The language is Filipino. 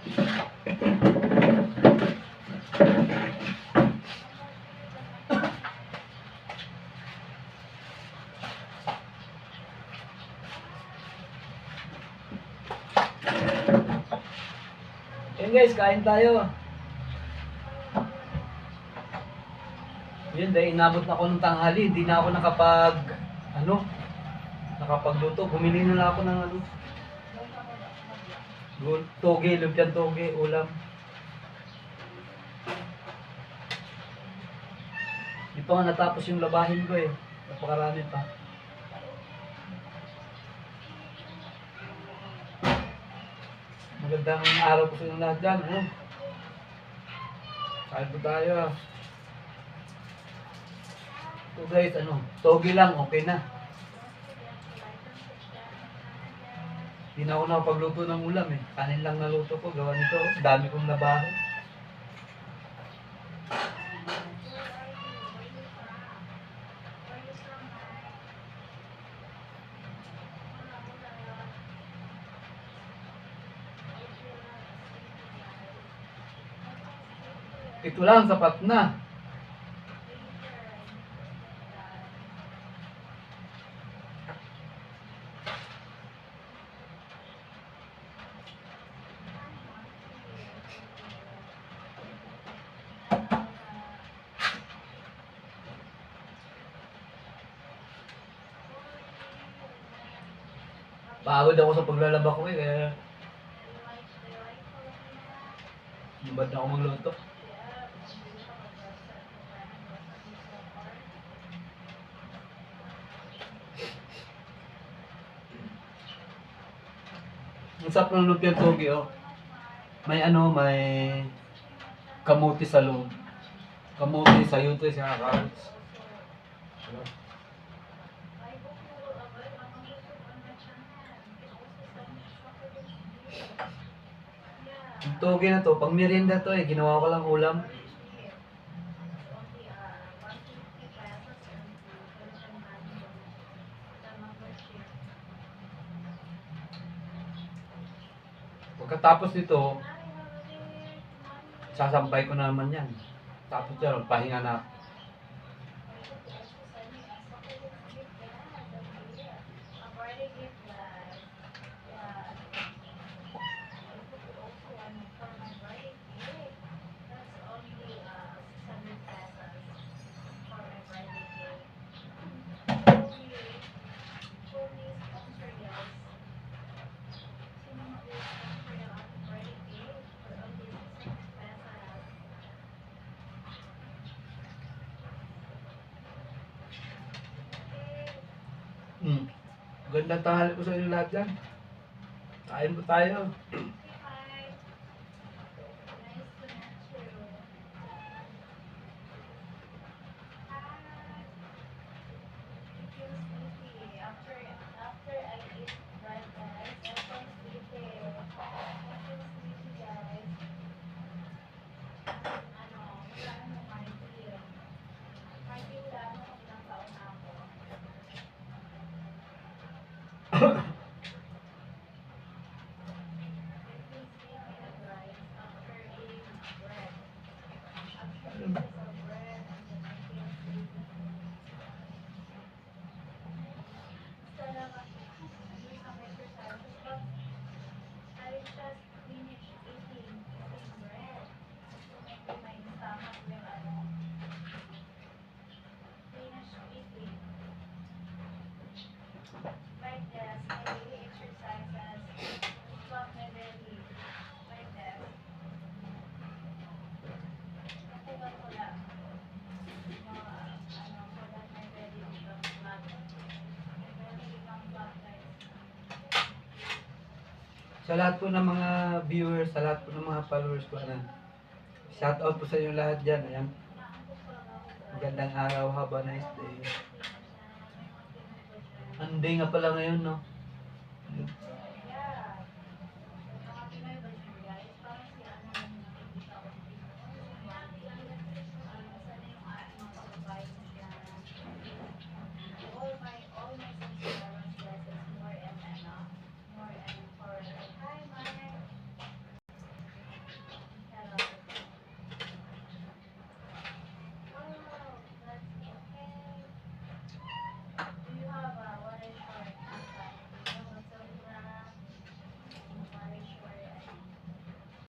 Yun guys, kain tayo. Yun, dahil inabot na ako ng tanghali, hindi na ako nakapagluto. Bumili na lang ako ng toge, lumpiang toge, ulam. Di pa nga natapos yung labahin ko eh. Napakarami pa. Magandang araw po sa inyo lahat dyan. Kain po tayo. So guys, toge lang, okay na. Hindi na ako nakapagluto ng ulam eh. Kanin lang naluto ko, gawa nito. Dami kong labahin. Ito lang, sapat na. Pagod ako sa paglalaba ko eh, kaya lumad na ako magluto. Ang sarap ng lumpiang toge oh. May kamuti sa loob. Kamuti, sayote, saka carrots. Yung toge na to, pang merienda to eh, ginawa ko lang ulam. Pagkatapos nito, sasampay ko na naman yan. Tapos yan, pahinga na. Ganda tanghali po sa inyo lahat dyan. Kain po tayo. Sa lahat po ng mga viewers, sa lahat po ng mga followers ko, shout out po sa inyo lahat dyan. Ayan. Magandang araw, have a nice day. Anday nga pala ngayon, no?